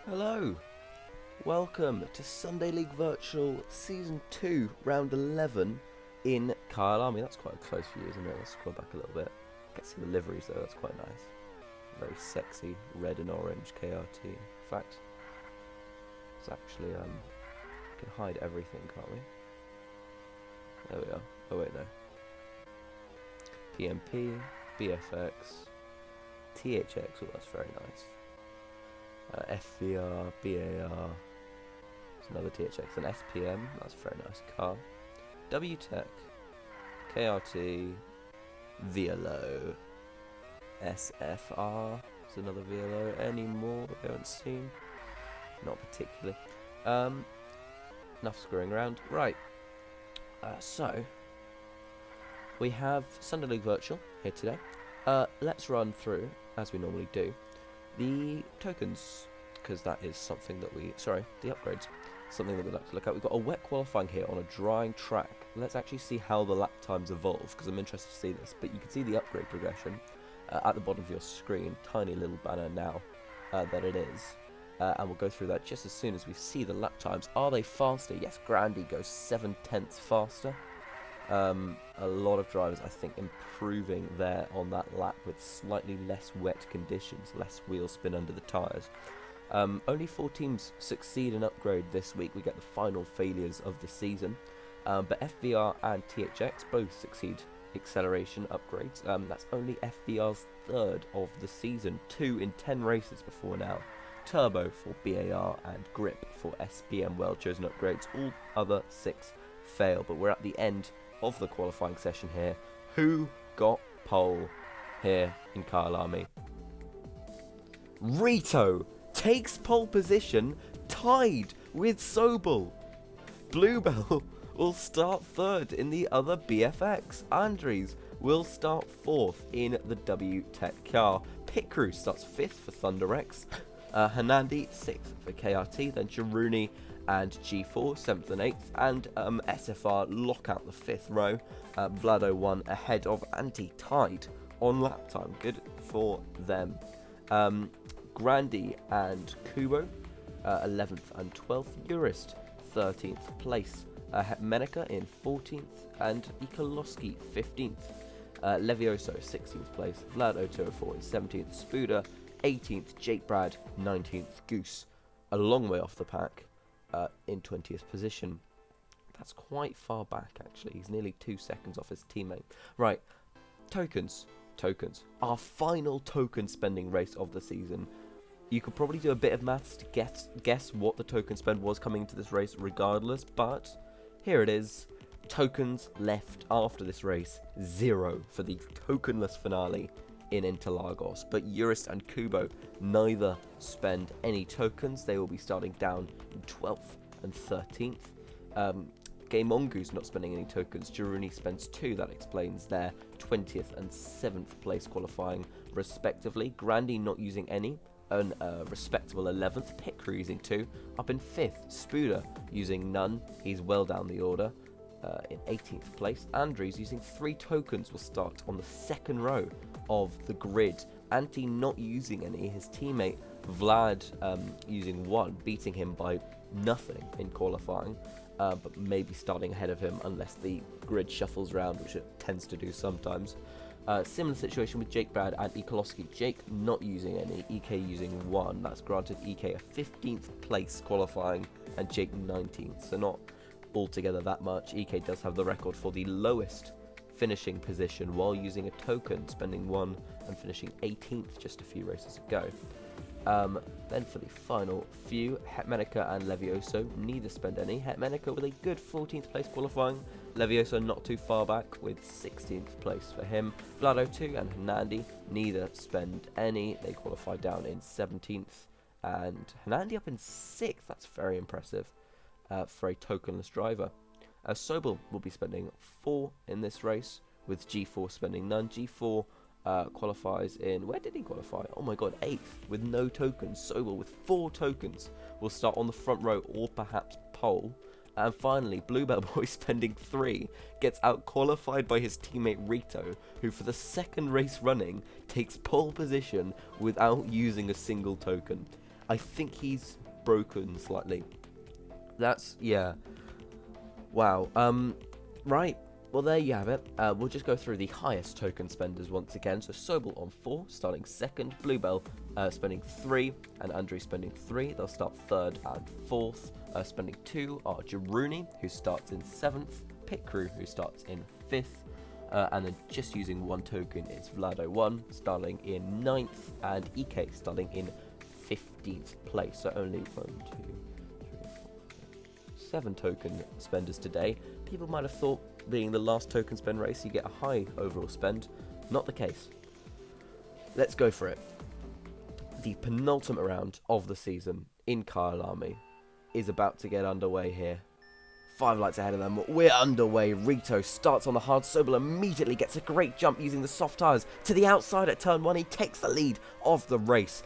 Hello, welcome to Sunday League Virtual Season 2, Round 11 in Kyle Army. That's quite close for you, isn't it? Let's scroll back a little bit. Get to see the liveries though, that's quite nice. Very sexy, red and orange KRT. In fact, it's actually, we can hide everything, can't we? There we are. Oh wait, no. PMP, BFX, THX, oh that's very nice. FVR, BAR, there's another THX, and SPM, that's a very nice car. WTEC, KRT, VLO, SFR, there's another VLO. Any more that we haven't seen? Not particularly. Enough screwing around. Right, so we have Sunday League Virtual here today. Let's run through, as we normally do, the tokens, because that is something that the upgrades, something that we'd like to look at. We've got a wet qualifying here on a drying track. Let's actually see how the lap times evolve, because I'm interested to see this. But you can see the upgrade progression at the bottom of your screen, tiny little banner now that it is. And we'll go through that just as soon as we see the lap times. Are they faster? Yes, Grandy goes 7/10 faster. A lot of drivers, I think, improving there on that lap with slightly less wet conditions, less wheel spin under the tyres. Only 4 teams succeed in upgrade this week. We get the final failures of the season. But FVR and THX both succeed acceleration upgrades. That's only FVR's 3rd of the season, 2 in 10 races before now. Turbo for BAR and Grip for SPM, well chosen upgrades. All other 6 fail, but we're at the end of the qualifying session here. Who got pole here in Kyle Army? Rito takes pole position, tied with Sobel. Bluebell will start 3rd in the other BFX. Andres will start 4th in the WTEC car. Pit Crew starts 5th for ThunderX. Hanandi 6th for KRT. Then Jaruni and G4 7th and 8th, and SFR lock out the 5th row. Vlado 1 ahead of Anti, tied on lap time. Good for them. Grandy and Kubo 11th and 12th. Urist 13th place. Menica in 14th and Ikoloski 15th. Levioso 16th place. Vlado 204 in 17th. Spuda 18th. Jake Brad 19th. Goose a long way off the pack. In 20th position. That's quite far back, actually. He's nearly 2 seconds off his teammate. Right, tokens. Our final token spending race of the season. You could probably do a bit of maths to guess what the token spend was coming into this race regardless, but here it is. Tokens left after this race, 0 for the tokenless finale in Interlagos, but Urist and Kubo neither spend any tokens. They will be starting down in 12th and 13th. Gamongu's not spending any tokens. Jaruni spends 2. That explains their 20th and 7th place qualifying respectively. Grandy not using any, an respectable 11th. Pit Crew using 2. Up in 5th, Spuda using none. He's well down the order. In 18th place. Andres using 3 tokens will start on the 2nd row of the grid. Anti not using any. His teammate Vlad using 1, beating him by nothing in qualifying, but maybe starting ahead of him unless the grid shuffles around, which it tends to do sometimes. Similar situation with Jake Brad and Ikoloski. Jake not using any, EK using 1. That's granted EK a 15th place qualifying and Jake 19th, so not altogether that much. EK does have the record for the lowest finishing position while using a token, spending 1 and finishing 18th just a few races ago. Then for the final few, Hetmenica and Levioso neither spend any. Hetmenica with a good 14th place qualifying. Levioso not too far back with 16th place for him. Vlado 2 and Hanandi neither spend any. They qualify down in 17th. And Hanandi up in 6th. That's very impressive for a tokenless driver. Sobel will be spending 4 in this race, with G4 spending none. G4 qualifies in, where did he qualify? Oh my god, 8th with no tokens. Sobel with 4 tokens will start on the front row or perhaps pole. And finally, Bluebell Boy spending 3 gets out qualified by his teammate Rito, who for the 2nd race running takes pole position without using a single token. I think he's broken slightly. That's, yeah. Wow. Right. Well, there you have it. We'll just go through the highest token spenders once again. So Sobel on 4, starting second. Bluebell spending 3, and Andre spending 3. They'll start third and fourth. Spending 2 are Jaruni, who starts in 7th. Pit Crew, who starts in 5th. And then just using 1 token is Vlado1, starting in 9th, and EK starting in 15th place. So only 1, 2, 3, 4, 7 token spenders today. People might have thought, being the last token spend race, you get a high overall spend. Not the case. Let's go for it. The penultimate round of the season in Kyalami is about to get underway here. 5 lights ahead of them. We're underway. Rito starts on the hard. Sobel immediately gets a great jump using the soft tyres to the outside at turn 1. He takes the lead of the race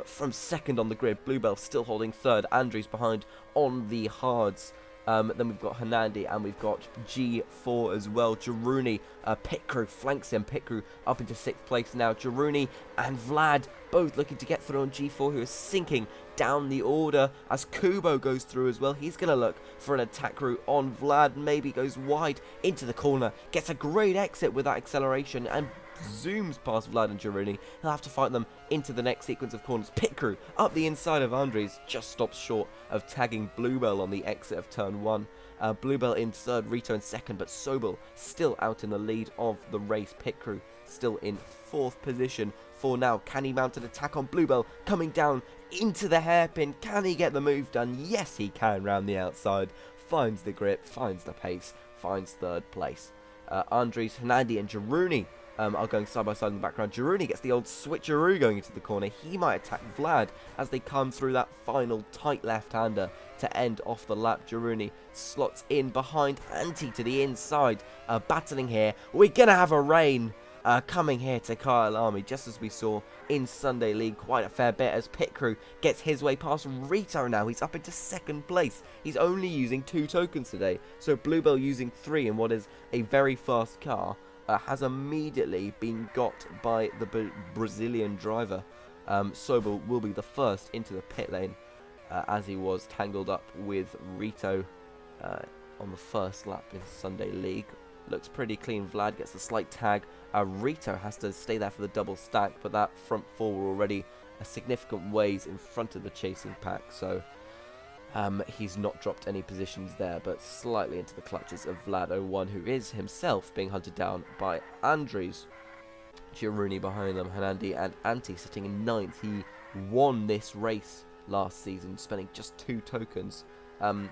from second on the grid. Bluebell still holding third. Andrews behind on the hards. Then we've got Hanandi and we've got G4 as well. Jaruni, Pit Crew flanks him. Pit Crew up into 6th place now. Jaruni and Vlad both looking to get through on G4, who is sinking down the order as Kubo goes through as well. He's going to look for an attack route on Vlad. Maybe goes wide into the corner. Gets a great exit with that acceleration and zooms past Vlad and Jaruni. He'll have to fight them into the next sequence of corners. Pit Crew up the inside of Andres, just stops short of tagging Bluebell on the exit of turn 1. Bluebell in third, Rito in second, but Sobel still out in the lead of the race. Pit Crew still in 4th position for now. Can he mount an attack on Bluebell? Coming down into the hairpin. Can he get the move done? Yes, he can round the outside. Finds the grip, finds the pace, finds 3rd place. Andres, Hanandi and Jaruni are going side by side in the background. Jaruni gets the old switcheroo going into the corner. He might attack Vlad as they come through that final tight left-hander to end off the lap. Jaruni slots in behind Anti to the inside. Battling here. We're going to have a rain coming here to Kyalami, just as we saw in Sunday League quite a fair bit, as Pit Crew gets his way past Rito now. He's up into 2nd place. He's only using 2 tokens today. So Bluebell using 3 in what is a very fast car. Has immediately been got by the Brazilian driver. Sobel will be the first into the pit lane as he was tangled up with Rito on the first lap in Sunday League. Looks pretty clean. Vlad gets a slight tag. Rito has to stay there for the double stack, but that front 4 were already a significant ways in front of the chasing pack, so he's not dropped any positions there, but slightly into the clutches of Vlado1, who is himself being hunted down by Andres. Jaruni behind them, Hanandi and Anti sitting in 9th. He won this race last season, spending just 2 tokens.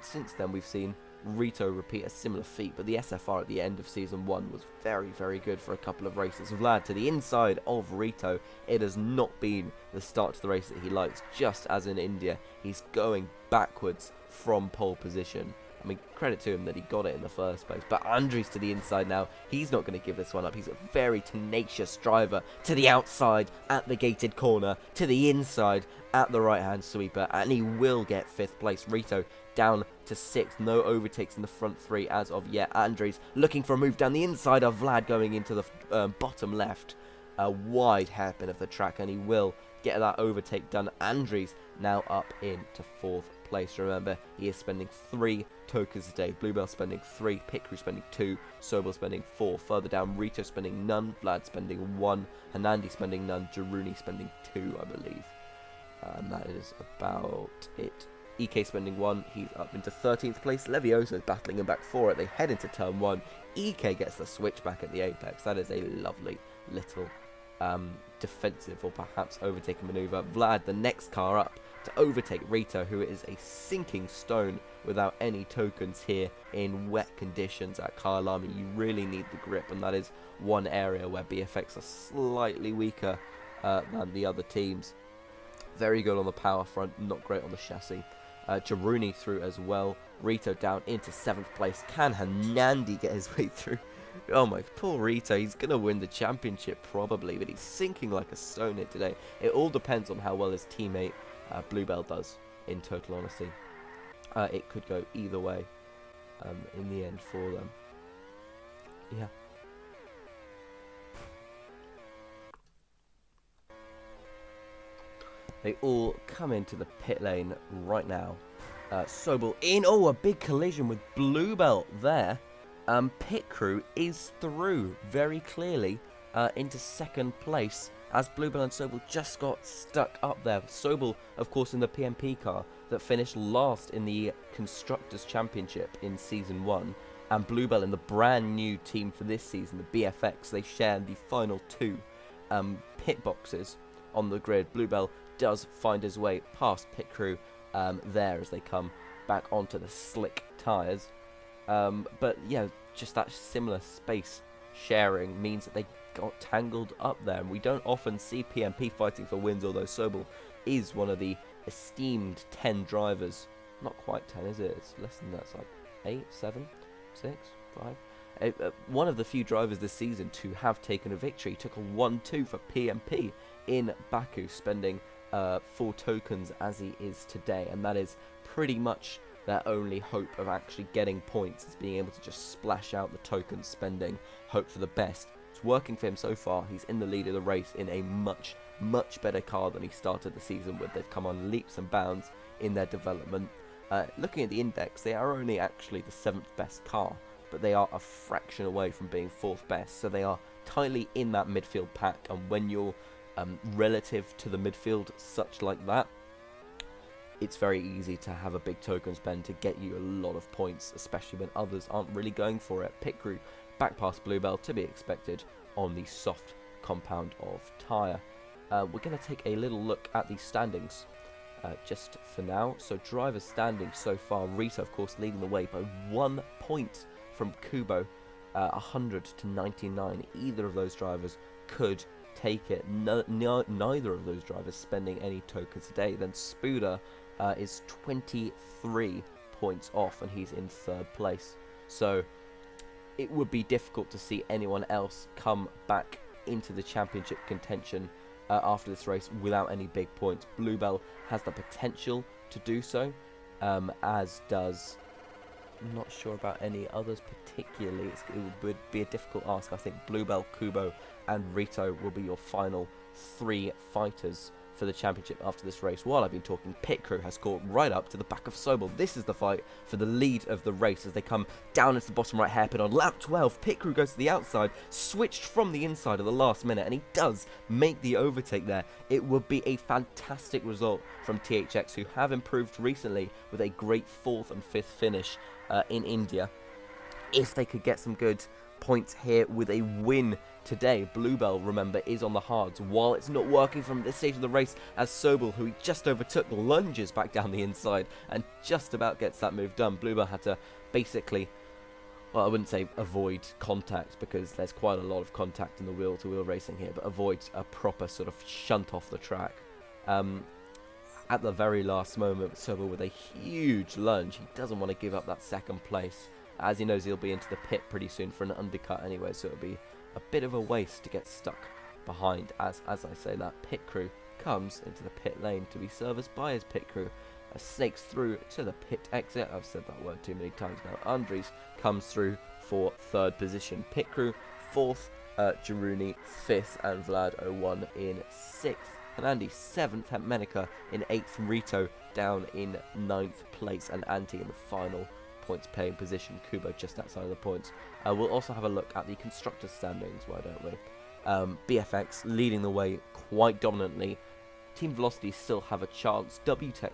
Since then, we've seen Rito repeat a similar feat, but the SFR at the end of Season 1 was very, very good for a couple of races. Vlad to the inside of Rito. It has not been the start to the race that he likes, just as in India. He's going backwards from pole position. I mean, credit to him that he got it in the first place. But Andres to the inside now. He's not going to give this one up. He's a very tenacious driver. To the outside at the gated corner. To the inside at the right-hand sweeper. And he will get 5th place. Rito down to 6th. No overtakes in the front 3 as of yet. Andres looking for a move down the inside of Vlad going into the bottom left. A wide hairpin of the track. And he will get that overtake done. Andres now up into 4th place. Remember, he is spending 3 tokens a day. Bluebell spending 3, Pit Crew spending 2, Sobel spending 4. Further down, Rito spending none, Vlad spending 1, Hanandi spending none, Jaruni spending 2, I believe. And that is about it. EK spending 1, he's up into 13th place. Leviosa is battling him back 4 as they head into turn 1. EK gets the switch back at the apex. That is a lovely little defensive or perhaps overtaking maneuver. Vlad, the next car up to overtake Rito, who is a sinking stone without any tokens here in wet conditions at Kyalami. You really need the grip, and that is one area where BFX are slightly weaker than the other teams. Very good on the power front, not great on the chassis. Jaruni through as well. Rito down into 7th place. Can Hanandi get his way through? Oh my, poor Rito, he's going to win the championship probably, but he's sinking like a stone here today. It all depends on how well his teammate Bluebell does, in total honesty. It could go either way in the end for them. Yeah. They all come into the pit lane right now. Sobel in. Oh, a big collision with Bluebell there. Pit crew is through very clearly into second place as Bluebell and Sobel just got stuck up there. Sobel, of course, in the PMP car that finished last in the Constructors' Championship in Season 1, and Bluebell in the brand new team for this season, the BFX. They share the final two pit boxes on the grid. Bluebell does find his way past pit crew there as they come back onto the slick tyres. But yeah, just that similar space sharing means that they got tangled up there. And we don't often see PMP fighting for wins, although Sobel is one of the esteemed 10 drivers. Not quite 10, is it? It's less than that. It's like 8, 7, 6, 5. One of the few drivers this season to have taken a victory. Took a 1-2 for PMP in Baku, spending 4 tokens as he is today. And that is pretty much their only hope of actually getting points, is being able to just splash out the tokens, spending, hope for the best. It's working for him so far. He's in the lead of the race in a much, much better car than he started the season with. They've come on leaps and bounds in their development. Looking at the index, they are only actually the 7th best car, but they are a fraction away from being 4th best, so they are tightly in that midfield pack. And when you're relative to the midfield such like that, it's very easy to have a big token spend to get you a lot of points, especially when others aren't really going for it. Pit crew back past Bluebell, to be expected on the soft compound of tyre. We're going to take a little look at the standings just for now. So drivers standing so far, Rita of course leading the way by 1 point from Kubo, 100 to 99. Either of those drivers could take it. Neither of those drivers spending any tokens today. Then Spuda is 23 points off and he's in 3rd place. So it would be difficult to see anyone else come back into the championship contention after this race without any big points. Bluebell has the potential to do so, as does... I'm not sure about any others particularly. It would be a difficult ask. I think Bluebell, Kubo and Rito will be your final 3 fighters for the championship after this race. While I've been talking, pit crew has caught right up to the back of Sobel. This is the fight for the lead of the race as they come down into the bottom right hairpin on lap 12. Pit crew goes to the outside, switched from the inside at the last minute, and he does make the overtake there. It would be a fantastic result from THX, who have improved recently with a great 4th and 5th finish in India. If they could get some good points here with a win today. Bluebell, remember, is on the hards while it's not working from this stage of the race, as Sobel, who he just overtook, lunges back down the inside and just about gets that move done. Bluebell had to basically, well, I wouldn't say avoid contact because there's quite a lot of contact in the wheel-to-wheel racing here, but avoid a proper sort of shunt off the track. At the very last moment, Sobel with a huge lunge. He doesn't want to give up that 2nd place, as he knows he'll be into the pit pretty soon for an undercut anyway, so it'll be a bit of a waste to get stuck behind. As I say that, pit crew comes into the pit lane to be serviced by his pit crew. Snakes through to the pit exit. I've said that word too many times now. Andres comes through for 3rd position. Pit crew 4th, Jaruni 5th, and Vlad 01 in 6th. And Andy 7th, Menica in 8th, Rito down in 9th place, and Anti in the final points paying position. Kubo just outside of the points. We'll also have a look at the constructors standings, why don't we? BFX leading the way quite dominantly. Team Velocity still have a chance. WTech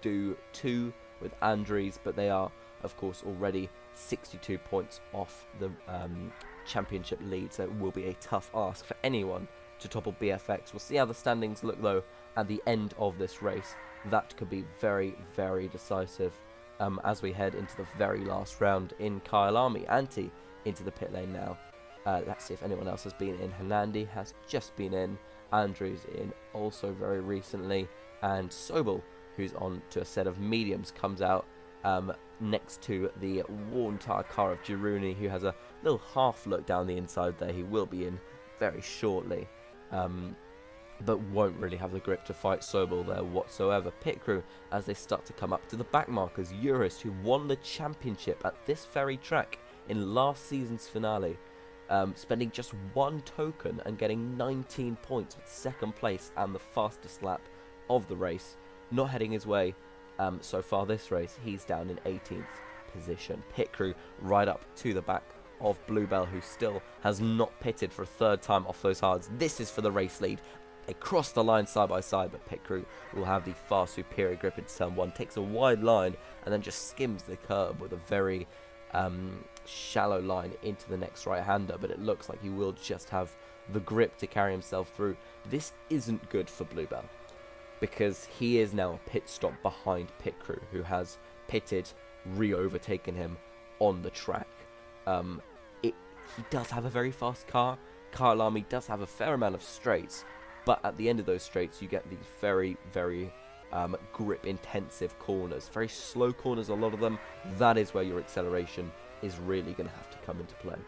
do 2 with Andres, but they are of course already 62 points off the championship lead, so it will be a tough ask for anyone to topple BFX. We'll see how the standings look though at the end of this race. That could be very, very decisive as we head into the very last round in Kyle Army. Anti into the pit lane now. Let's see if anyone else has been in. Hernandi has just been in. Andrews in also very recently. And Sobel, who's on to a set of mediums, comes out next to the worn tire car of Giruni, who has a little half look down the inside there. He will be in very shortly. But won't really have the grip to fight Sobel there whatsoever. Pit crew, as they start to come up to the back markers, Eurus, who won the championship at this very track in last season's finale, spending just 1 token and getting 19 points with 2nd place and the fastest lap of the race. Not heading his way so far this race. He's down in 18th position. Pit crew right up to the back of Bluebell, who still has not pitted for a 3rd time off those hards. This is for the race lead. They cross the line side by side, but Pit crew will have the far superior grip into turn 1, takes a wide line and then just skims the curb with a very shallow line into the next right-hander, but it looks like he will just have the grip to carry himself through. This isn't good for Bluebell, because he is now a pit stop behind Pit crew, who has pitted, re-overtaken him on the track. He does have a very fast car. Kyle Army does have a fair amount of straights, but at the end of those straights you get these very, very grip intensive corners, very slow corners, a lot of them. That is where your acceleration is really going to have to come into play,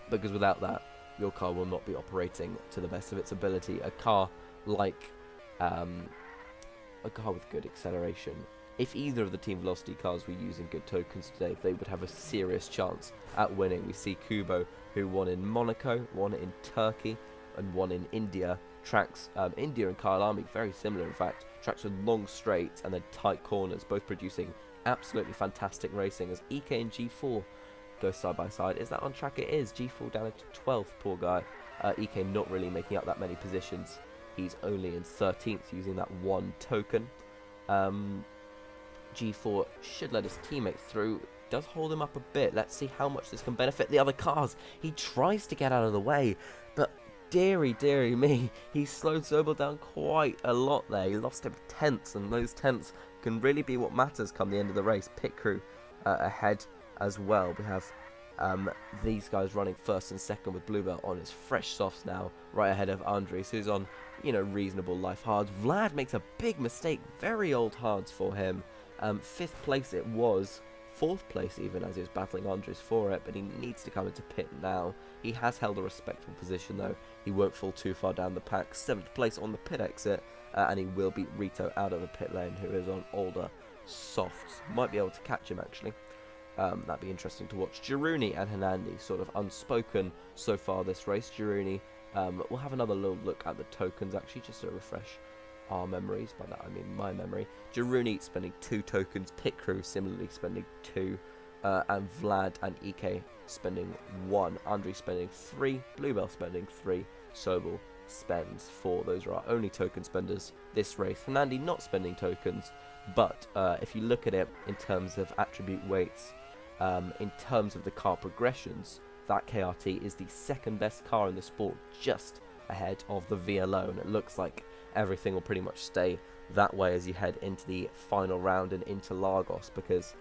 because without that your car will not be operating to the best of its ability. A car like a car with good acceleration, if either of the Team Velocity cars were using good tokens today, they would have a serious chance at winning. We see Kubo, who won in Monaco, won in Turkey, and won in India. Tracks, India and Kyle Army, very similar in fact. Tracks with long straights and then tight corners, both producing absolutely fantastic racing, as EK and G4 go side by side. Is that on track? It is. G4 down into 12th, poor guy. EK not really making up that many positions. He's only in 13th using that 1 token. G4 should let his teammate through. Does hold him up a bit. Let's see how much this can benefit the other cars. He tries to get out of the way, but dearie me, he slowed Sobel down quite a lot there. He lost him tenths, and those tenths can really be what matters come the end of the race. Pit crew ahead as well. We have these guys running 1st and 2nd with Bluebell on his fresh softs now, right ahead of Andres, who's on, reasonable life hards. Vlad makes a big mistake, very old hards for him. 5th place it was, 4th place even, as he was battling Andres for it, but he needs to come into pit now. He has held a respectable position though. He won't fall too far down the pack. 7th place on the pit exit, and he will beat Rito out of the pit lane, who is on older softs. Might be able to catch him actually. That'd be interesting to watch. Jiruni and Hanandi sort of unspoken so far this race. Jiruni, we'll have another little look at the tokens actually, just to refresh our memories. By that I mean my memory. Jiruni spending 2 tokens, Pit crew similarly spending 2, and Vlad and EK spending 1, Andre spending 3, Bluebell spending 3, Sobel spends 4. Those are our only token spenders this race. Hanandi not spending tokens, but if you look at it in terms of attribute weights, in terms of the car progressions, that KRT is the 2nd best car in the sport, just ahead of the VLO, and it looks like everything will pretty much stay that way as you head into the final round and into Lagos, because,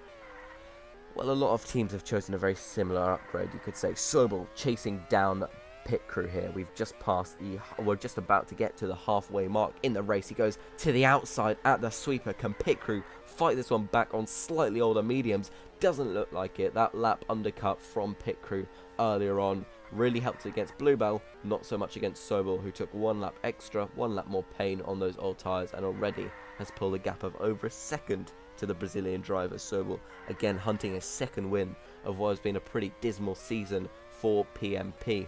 well, a lot of teams have chosen a very similar upgrade, you could say. Sobel chasing down Pit crew here. We've just passed we're just about to get to the halfway mark in the race. He goes to the outside at the sweeper. Can Pit crew fight this one back on slightly older mediums? Doesn't look like it. That lap undercut from Pit crew earlier on really helped against Bluebell, not so much against Sobel, who took 1 lap extra, 1 lap more pain on those old tyres, and already has pulled a gap of over a second to the Brazilian driver. Sobel again hunting a 2nd win of what has been a pretty dismal season for PMP.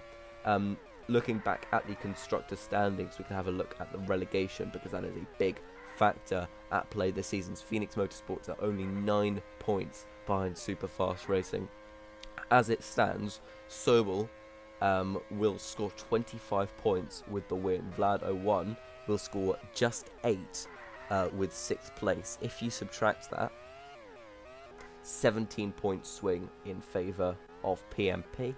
Looking back at the constructor standings, we can have a look at the relegation, because that is a big factor at play this season. Phoenix Motorsports are only 9 points behind Superfast Racing. As it stands, Sobel will score 25 points with the win. Vlad 01 will score just 8 with 6th place. If you subtract that, 17-point swing in favour of PMP,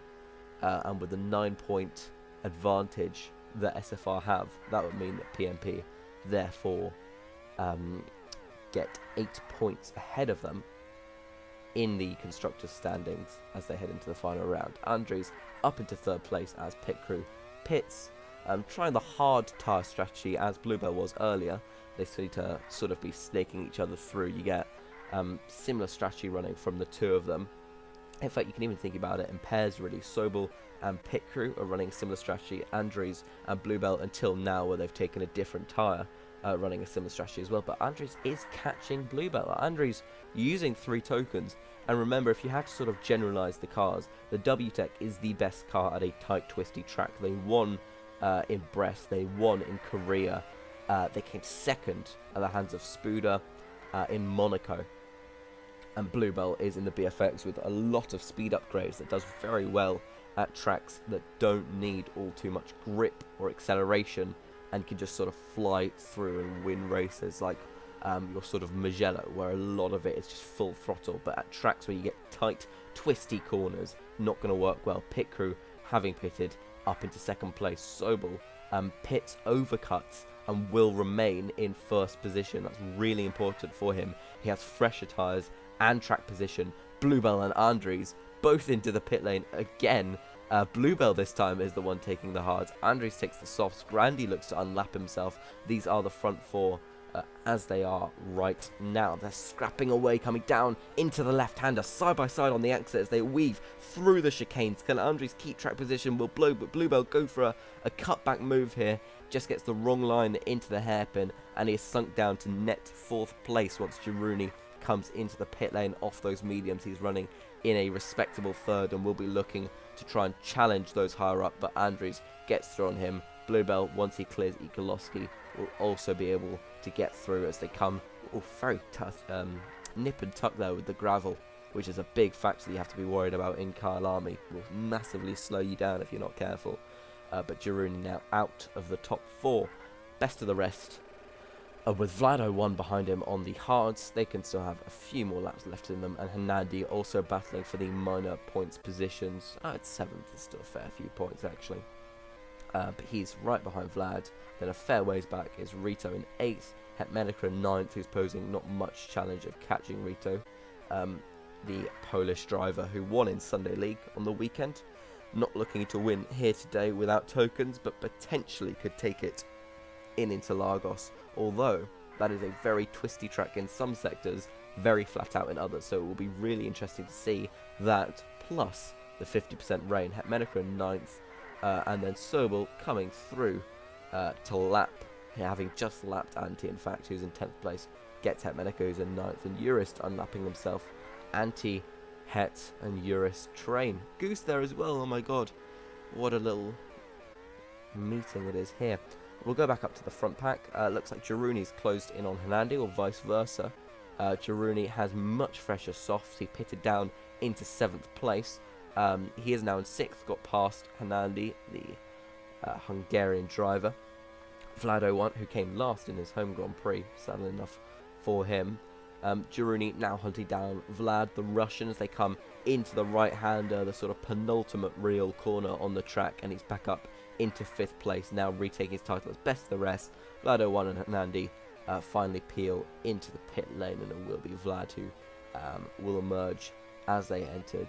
and with the 9-point advantage that SFR have, that would mean that PMP therefore get 8 points ahead of them in the constructors standings as they head into the final round. Andres up into 3rd place as Pit crew pits, trying the hard tyre strategy as Bluebell was earlier. They seem to sort of be snaking each other through. You get similar strategy running from the 2 of them. In fact, you can even think about it in pairs really. Sobel and Pit crew are running similar strategy. Andres and Bluebell until now, where they've taken a different tyre, running a similar strategy as well. But Andres is catching Bluebell. Andres using 3 tokens. And remember, if you have to sort of generalize the cars, the WTEC is the best car at a tight, twisty track. They won in Brest. They won in Korea. They came second at the hands of Spuda in Monaco. And Bluebell is in the BFX with a lot of speed upgrades that does very well at tracks that don't need all too much grip or acceleration and can just sort of fly through and win races like your sort of Mugello, where a lot of it is just full throttle. But at tracks where you get tight, twisty corners, not going to work well. Pit crew having pitted up into second place. Sobel pits overcuts and will remain in first position. That's really important for him. He has fresher tyres and track position. Bluebell and Andres both into the pit lane again. Bluebell this time is the one taking the hards. Andres takes the softs. Grandy looks to unlap himself. These are the front 4 as they are right now. They're scrapping away, coming down into the left-hander, side by side on the exit as they weave through the chicanes. Can Andres keep track position? Will Bluebell go for a cutback move here? Just gets the wrong line into the hairpin, and he is sunk down to net 4th place once Girouni comes into the pit lane off those mediums. He's running in a respectable 3rd and will be looking to try and challenge those higher up, but Andres gets through on him. Bluebell, once he clears Ikolowski, will also be able to get through as they come very tough, nip and tuck there with the gravel, which is a big factor that you have to be worried about in Kyalami. Will massively slow you down if you're not careful. But Girouni now out of the top 4. Best of the rest. With Vlado 1 behind him on the hards, they can still have a few more laps left in them, and Hernandi also battling for the minor points positions. At 7th is still a fair few points actually. But he's right behind Vlad. Then a fair ways back is Rito in 8th, Hetmedica in 9th, who's posing not much challenge of catching Rito, the Polish driver who won in Sunday League on the weekend. Not looking to win here today without tokens, but potentially could take it in Interlagos, although that is a very twisty track in some sectors, very flat out in others, so it will be really interesting to see that, plus the 50% rain. Hetmedica in 9th, and then Sobel coming through to lap, having just lapped Antti, in fact, who's in 10th place, gets Hetmedica, who's in 9th, and Urist unlapping himself. Antti, Het, and Urist train. Goose there as well, oh my god, what a little meeting it is here. We'll go back up to the front pack. Looks like Girouni's closed in on Hernandi, or vice versa. Girouni has much fresher softs. He pitted down into 7th place. He is now in 6th, got past Hernandi, the Hungarian driver. Vlado 1, who came last in his home Grand Prix, sadly enough for him. Girouni now hunting down Vlad, the Russian, as they come into the right-hander, the sort of penultimate real corner on the track, and he's back up into 5th place, now retaking his title as best of the rest. Vlado 1 and Hernandi finally peel into the pit lane, and it will be Vlad who will emerge as they entered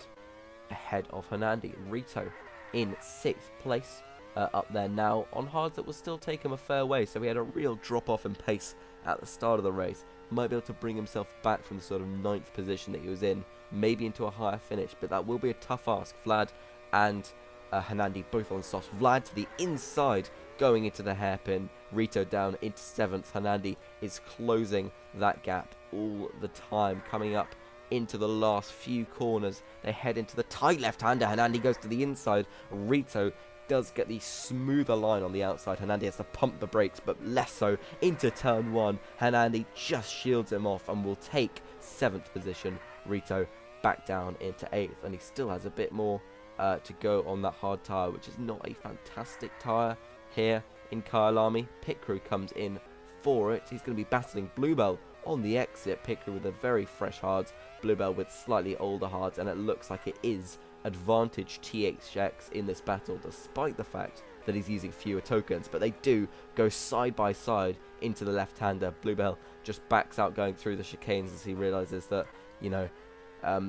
ahead of Hernandi. Rito in 6th place, up there now on hards that will still take him a fair way, so he had a real drop off in pace at the start of the race. Might be able to bring himself back from the sort of 9th position that he was in, maybe into a higher finish, but that will be a tough ask. Vlad and Hernandi both on softs. Vlad to the inside going into the hairpin. Rito down into 7th. Hernandi is closing that gap all the time, coming up into the last few corners. They head into the tight left-hander. Hernandi goes to the inside. Rito does get the smoother line on the outside. Hernandi has to pump the brakes, but less so into turn 1. Hernandi just shields him off and will take 7th position. Rito back down into 8th, and he still has a bit more to go on that hard tyre, which is not a fantastic tyre here in Kyalami. Pit crew comes in for it. He's going to be battling Bluebell on the exit. Pit crew with a very fresh hards, Bluebell with slightly older hards, and it looks like it is advantage THX in this battle, despite the fact that he's using fewer tokens. But they do go side by side into the left-hander. Bluebell just backs out going through the chicanes as he realizes that, you know,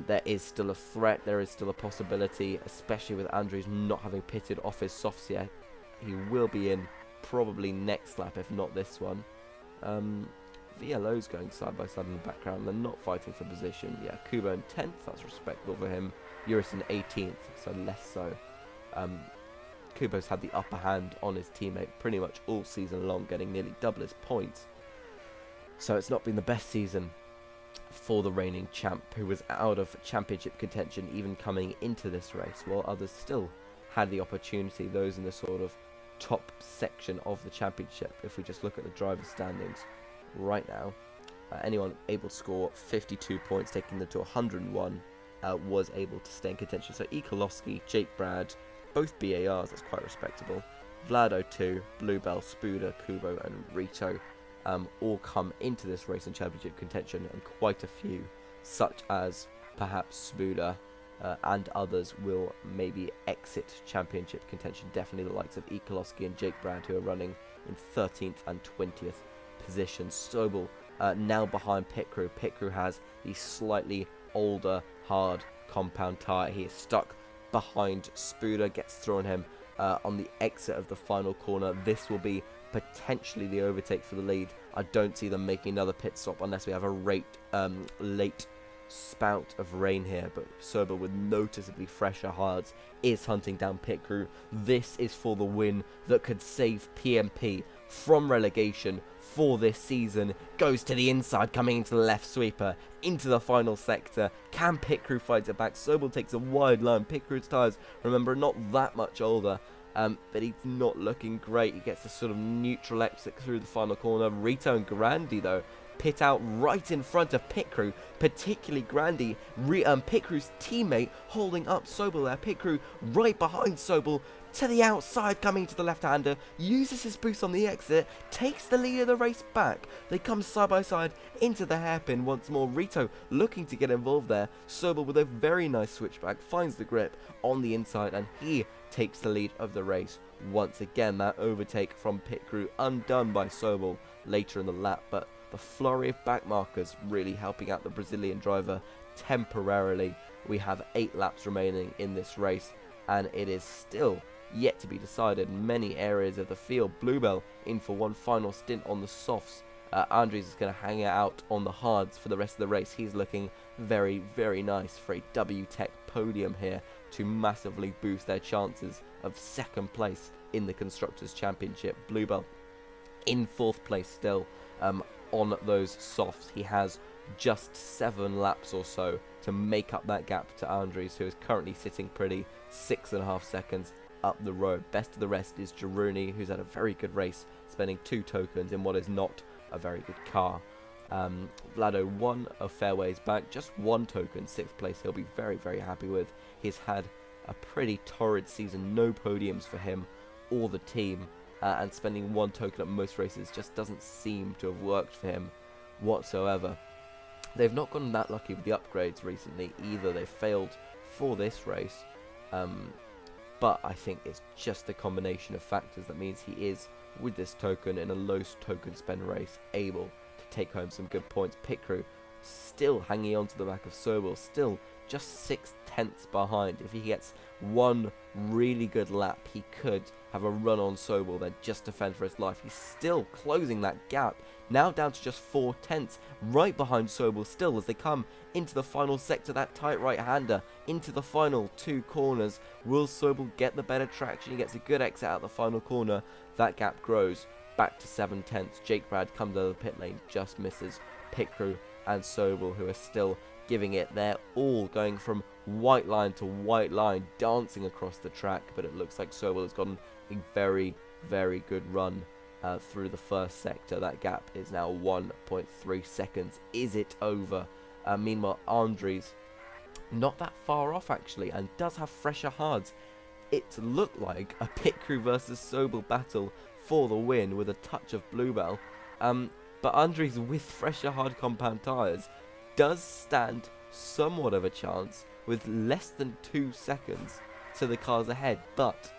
there is still a threat, there is still a possibility, especially with Andres not having pitted off his softs yet. He will be in probably next lap, if not this one. VLO's going side by side in the background. They're not fighting for position. Yeah, Kubo in 10th, that's respectable for him. Urus in 18th, so less so. Kubo's had the upper hand on his teammate pretty much all season long, getting nearly double his points. So it's not been the best season for the reigning champ, who was out of championship contention even coming into this race, while others still had the opportunity, those in the sort of top section of the championship. If we just look at the driver standings right now, anyone able to score 52 points, taking them to 101, was able to stay in contention. So Ikolowski, Jake Brad, both BARs, that's quite respectable. Vlado 2, Bluebell, Spuda, Kubo and Rito all come into this race in championship contention, and quite a few, such as perhaps Spuda and others, will maybe exit championship contention. Definitely the likes of Ikolowski and Jake Brad, who are running in 13th and 20th positions. Sobel now behind Pit Crew. Pit Crew has the slightly older, hard compound tyre. He is stuck behind Spuda, gets through on him on the exit of the final corner. This will be potentially the overtake for the lead. I don't see them making another pit stop unless we have a late spout of rain here, but Sobel, with noticeably fresher hards, is hunting down Pit Crew. This is for the win that could save PMP from relegation for this season. Goes to the inside, coming into the left sweeper, into the final sector. Can Pit Crew fight it back? Sobel takes a wide line. Pit Crew's tyres, remember, not that much older, but he's not looking great. He gets a sort of neutral exit through the final corner. Rito and Grandi, though, pit out right in front of Pit Crew, particularly Grandi, Pit Crew's teammate, holding up Sobel there. Pit Crew right behind Sobel, to the outside, coming to the left-hander, uses his boost on the exit, takes the lead of the race back. They come side by side into the hairpin once more. Rito looking to get involved there. Sobel with a very nice switchback, finds the grip on the inside, and he takes the lead of the race. Once again, that overtake from Pit Crew undone by Sobel later in the lap, but the flurry of back markers really helping out the Brazilian driver temporarily. We have 8 laps remaining in this race, and it is still yet to be decided in many areas of the field. Bluebell in for one final stint on the softs. Andres is going to hang out on the hards for the rest of the race. He's looking very, very nice for a WTEC podium here to massively boost their chances of second place in the Constructors' Championship. Bluebell in 4th place still on those softs. He has just 7 laps or so to make up that gap to Andres, who is currently sitting pretty, 6.5 seconds up the road. Best of the rest is Girouni, who's had a very good race, spending 2 tokens in what is not a very good car. Vlado, 1 of Fairways back, just 1 token, 6th place. He'll be very, very happy with. He's had a pretty torrid season, no podiums for him or the team, and spending 1 token at most races just doesn't seem to have worked for him whatsoever. They've not gotten that lucky with the upgrades recently either. They failed for this race, but I think it's just the combination of factors that means he is, with this token in a low token spend race, able to take home some good points. Pit Crew still hanging on to the back of Sobel, still just 6/10 behind. If he gets 1 really good lap, he could have a run on Sobel, then just defend for his life. He's still closing that gap, now down to just 4/10, right behind Sobel still as they come into the final sector. That tight right-hander into the final 2 corners. Will Sobel get the better traction? He gets a good exit out the final corner. That gap grows back to 7/10. Jake Brad comes out of the pit lane, just misses Pit Crew and Sobel, who are still giving it their all, going from white line to white line, dancing across the track. But it looks like Sobel has gotten a very, very good run through the first sector. That gap is now 1.3 seconds. Is it over? Meanwhile, Andres not that far off actually, and does have fresher hards. It looked like a Pit Crew versus Sobel battle for the win with a touch of Bluebell. But Andres, with fresher hard compound tyres, does stand somewhat of a chance with less than 2 seconds to the cars ahead, but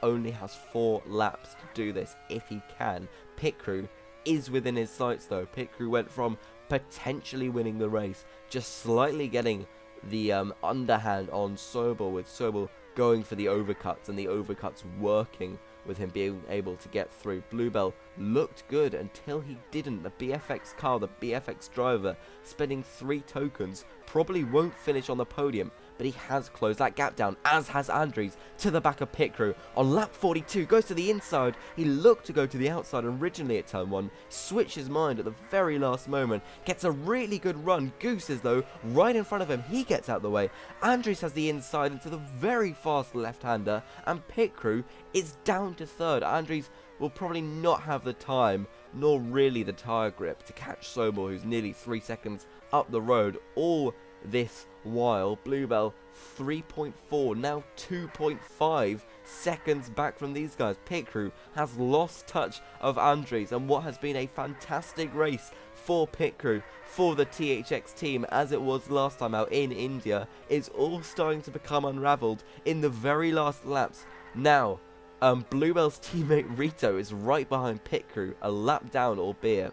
only has 4 laps to do this if he can. Pit Crew is within his sights though. Pit Crew went from potentially winning the race, just slightly getting the underhand on Sobel, with Sobel going for the overcuts and the overcuts working, with him being able to get through. Bluebell looked good until he didn't. The BFX car, the BFX driver, spending 3 tokens, probably won't finish on the podium, but he has closed that gap down, as has Andries, to the back of pit crew. On lap 42, goes to the inside. He looked to go to the outside originally at turn 1, switched his mind at the very last moment, gets a really good run. Goose is, though, right in front of him. He gets out the way. Andries has the inside into the very fast left-hander, and pit crew is down to third. Andries will probably not have the time, nor really the tyre grip, to catch Sobel, who's nearly 3 seconds up the road. All this while, Bluebell 3.4, now 2.5 seconds back from these guys. Pit crew has lost touch of Andries, and what has been a fantastic race for pit crew, for the THX team, as it was last time out in India, is all starting to become unravelled in the very last laps. Now, Bluebell's teammate Rito is right behind pit crew, a lap down, albeit,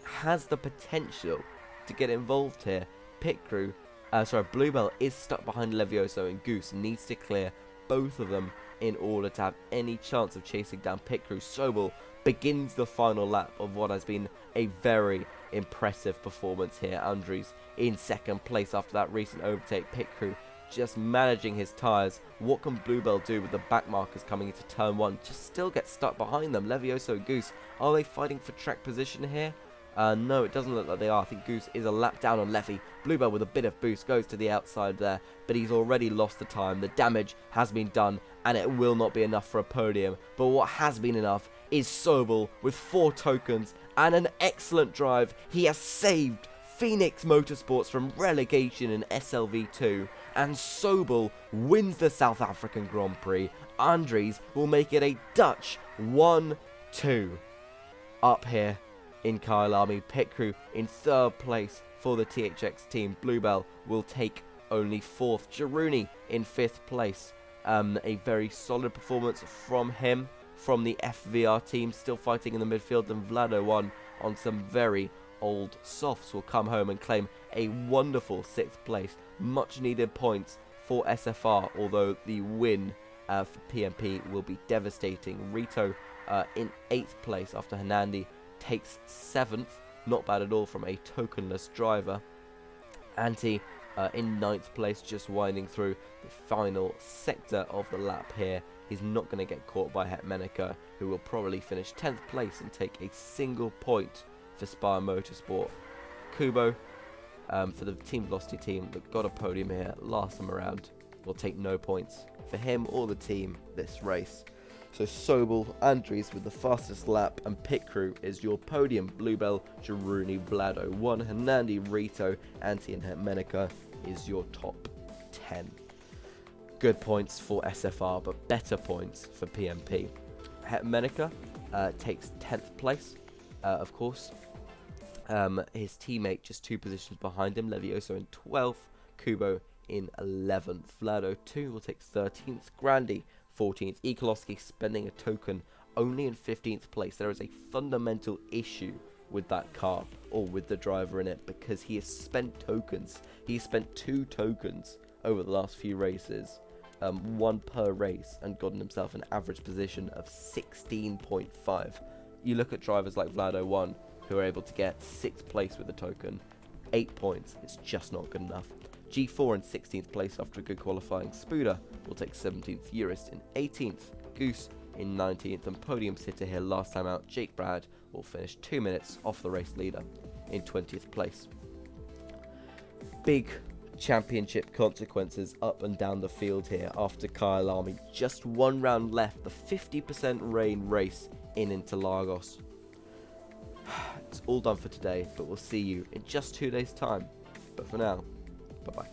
has the potential to get involved here. Bluebell is stuck behind Levioso, and Goose needs to clear both of them in order to have any chance of chasing down pit crew. Sobel begins the final lap of what has been a very impressive performance here. Andries in second place after that recent overtake. Pit crew just managing his tyres. What can Bluebell do with the back markers coming into turn 1? Just still get stuck behind them. Levioso and Goose, are they fighting for track position here? No, it doesn't look like they are. I think Goose is a lap down on Leffy. Bluebell with a bit of boost goes to the outside there, but he's already lost the time. The damage has been done, and it will not be enough for a podium. But what has been enough is Sobel with 4 tokens and an excellent drive. He has saved Phoenix Motorsports from relegation in SLV2, and Sobel wins the South African Grand Prix. Andries will make it a Dutch 1-2 up here in Kyalami. Pit crew in third place for the THX team. Bluebell will take only 4th. Girouni in 5th place. A very solid performance from him, from the FVR team, still fighting in the midfield, and Vlado won on some very old softs will come home and claim a wonderful 6th place. Much needed points for SFR, although the win for PMP will be devastating. Rito in 8th place after Hernandi takes 7th. Not bad at all from a tokenless driver. Antti in 9th place, just winding through the final sector of the lap here. He's not going to get caught by Hetmenica, who will probably finish 10th place and take a single point for Spire Motorsport. Kubo, for the Team Velocity team that got a podium here last time around, will take no points for him or the team this race. So Sobel, Andries with the fastest lap, and pit crew is your podium. Bluebell, Girouni, Vlado 1, Hernandi, Rito, Antti and Hetmenica is your top 10. Good points for SFR, but better points for PMP. Hetmenica takes 10th place, of course. His teammate just 2 positions behind him, Levioso in 12th, Kubo in 11th. Vlado 2 will take 13th, Grandi 14th, Ekolowski spending a token only in 15th place. There is a fundamental issue with that car, or with the driver in it, because he has spent tokens. He's spent 2 tokens over the last few races, 1 per race, and gotten himself an average position of 16.5. You look at drivers like Vlado 1, who are able to get 6th place with a token. 8 points, it's just not good enough. G4 in 16th place after a good qualifying. Spuda will take 17th, Urist in 18th, Goose in 19th, and podium sitter here last time out, Jake Brad, will finish 2 minutes off the race leader in 20th place. Big championship consequences up and down the field here after Kyalami. Just 1 round left, the 50% rain race in Interlagos. It's all done for today, but we'll see you in just 2 days' time. But for now, bye-bye.